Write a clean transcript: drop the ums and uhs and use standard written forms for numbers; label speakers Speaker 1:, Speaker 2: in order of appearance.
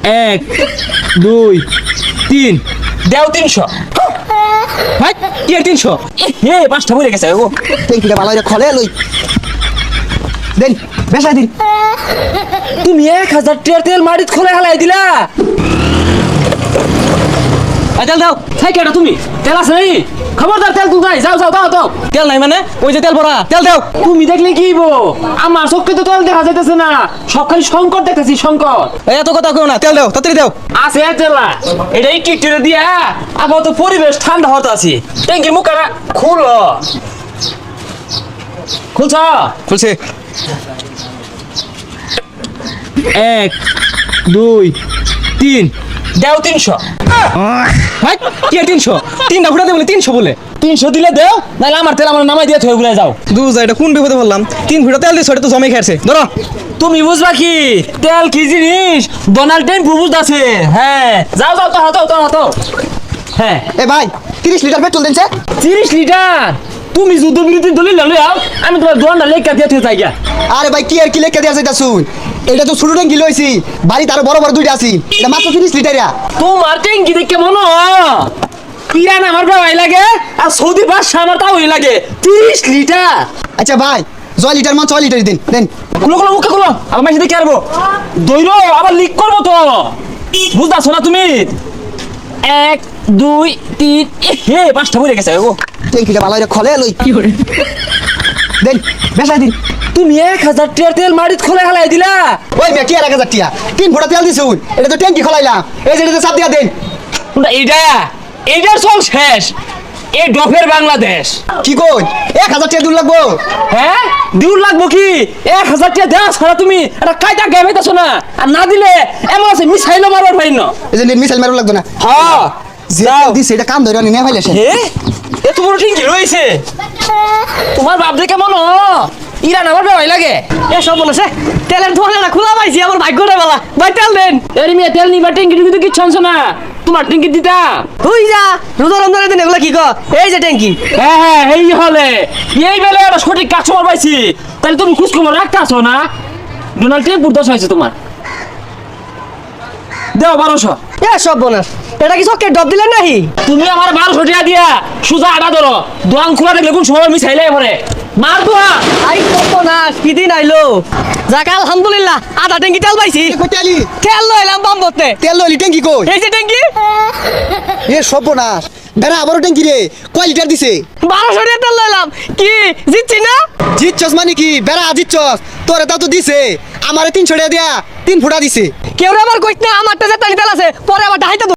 Speaker 1: এক দুই তিন
Speaker 2: দেও 300
Speaker 1: ভাই কি আর 300
Speaker 2: হে 5টা পড়ে গেছে ও
Speaker 3: ট্যাঙ্কিটা ভালো করে খলে লই দেন বেসাই দিন।
Speaker 2: তুমি 1000 টাকার তেল মারিত খোলা হালাই দিলা তেল দাও তাই কেডা তুমি তেল আছে নাই খবরদার তেল তুই যাও যাও দাও দাও
Speaker 1: তেল নাই মানে ওই যে তেল ভরা তেল দাও
Speaker 2: তুমি দেখলে কি হইবো আমার চোখে তো তেল দেখা যাইতেছে না সব খালি সংকট দেখতেছি সংকট
Speaker 1: এত কথা কেউ না তেল দাও তাড়াতাড়ি দাও
Speaker 2: আছে তেলা এটা একটু একটু দিয়া আবার তো পরিবেশ ঠান্ডা হতে আছে ট্যাঙ্কির মুখটা খুলো খুলছ
Speaker 1: খুলছে এক দুই তিন
Speaker 2: দেও 300
Speaker 1: ভাই কি আর 300 তিনটা ফুটাতে বলে 300 বলে
Speaker 2: 300 দিলে দেও নাহলে আমার তেল আমার নামাই দিয়ে থই ঘুরে যাও
Speaker 1: দুজা এটা কোন বিপদে বললাম 3 ফুটা তেল দিছ এটা তো জমে খাইছে ধরো
Speaker 2: তুমি বুঝবা কি তেল কি জিনিস ডোনাল্ড ট্রাম্প বুঝতাছে হ্যাঁ যাও যাও তো হাতো তো হাতো হ্যাঁ
Speaker 3: এ ভাই 30 লিটার পেট্রোল দেন
Speaker 2: 30 লিটার তুমি যুদ্ধ বিরতি দলিল লও আমি তোমার দোয়ানটা লেখা দিয়ে থই যাইগা
Speaker 3: আরে ভাই কি আর কি লেখা দিয়া যাইতা শুন এটা তো ছোট ট্যাঙ্কি লইছি বাড়ি তার বড় বড় দুইটা আছে এটা মাত্র 30 লিটারিয়া।
Speaker 2: তোমার ট্যাঙ্কি দেখে মনে ইরান আমার ভাই লাগে আর সৌদি বাদশা আমার তাও লাগে 30 লিটার
Speaker 3: আচ্ছা ভাই 6 লিটার মান 6 লিটার দেন দেন
Speaker 2: খুলো খুলো মুখে খুলো আমার মাসে দেখে আসবো দইরো আবার লিক করবো তো বুঝতেছো না তুমি 1 2 3 হে 5টা পড়ে গেছে ও
Speaker 3: ট্যাঙ্কিটা ভালো করে খলে লই
Speaker 1: কি করে
Speaker 3: দেন বেসাই দিন।
Speaker 2: তুমি 1000 টাকার তেল মারিত খোলা হালাই দিলা
Speaker 3: ওই মে কি আর 1000 টিয়া 3 ফুটা তেল দিছুন এটা তো ট্যাঙ্কি খলাইলাম এই যে এটা চাপ দিয়া দেন।
Speaker 2: এইটার সব শেষ এই ডফের বাংলাদেশ
Speaker 3: কি কই 1000 টিয়া দূর লাগবো
Speaker 2: হ্যাঁ দূর লাগবো কি 1000 টাকা দেওয়া ছাড়া তুমি একটা কায়দা গাইবাইতেছো না আর না দিলে এমন আছে মিসাইলও মারবার পারি না
Speaker 3: এই যে মিসাইল মারু লাগতো না
Speaker 2: হ্যাঁ
Speaker 3: যাও দিছে এটা কাম ধরে নিয়ে ফাইলেছে
Speaker 2: হে এত বড় ঠিকই রয়েছে তোমার বাপ দেখে মনো ইরান আমার ভয় লাগে
Speaker 1: এ সব বলেছে তেলের দোকানটা খোলা পাইছি আমার ভাগ্যটা বলা ভাই তেল দেন
Speaker 2: এর মেয়ে তেল নিবা ট্যাঙ্কি কিন্তু কিচ্ছু আনছো না তোমার ট্যাঙ্কি দিতা
Speaker 1: তুই যা রোজা রমজানের দিন এগুলা কি কর এই যে ট্যাঙ্কি
Speaker 2: হ্যাঁ এই হলে এই বেলে একটা সঠিক কাস্টমার পাইছি তাহলে তুমি খুশ খবর রাখতে আসো না ডোনাল্ড ট্রাম্প দশ হয়েছে তোমার দেও 1200
Speaker 1: এ সব বোনাস এটা কি সবকে ডব দিলেন নাহি
Speaker 2: তুমি আমার 1200 টাকা দিয়া সুজা আটা ধরো দোয়ান খোলা দেখলে কোন সময় মিসাইলে পরে মার দোয়া
Speaker 1: আই কত না কি দিন আইলো যাক আলহামদুলিল্লাহ আধা ট্যাঙ্কি তেল পাইছি
Speaker 3: কই তেলি
Speaker 1: তেল লইলাম বাম্বতে
Speaker 3: তেল লইলি ট্যাঙ্কি কই
Speaker 1: এই যে ট্যাঙ্কি
Speaker 3: এ সর্বনাশ বেড়া আবারও ট্যাঙ্কি রে কয় লিটার দিছে
Speaker 1: 1200 টাকা তেল লইলাম কি জিতছি না
Speaker 3: জিতছস মানে কি বেড়া জিতছস তোরে তাও তো দিছে আমারে 300 টাকা দিয়া 3 ফুটা দিছে
Speaker 1: কেউ আবার কইত না আমারটা যে তেল আছে পরে আবার ডাইতে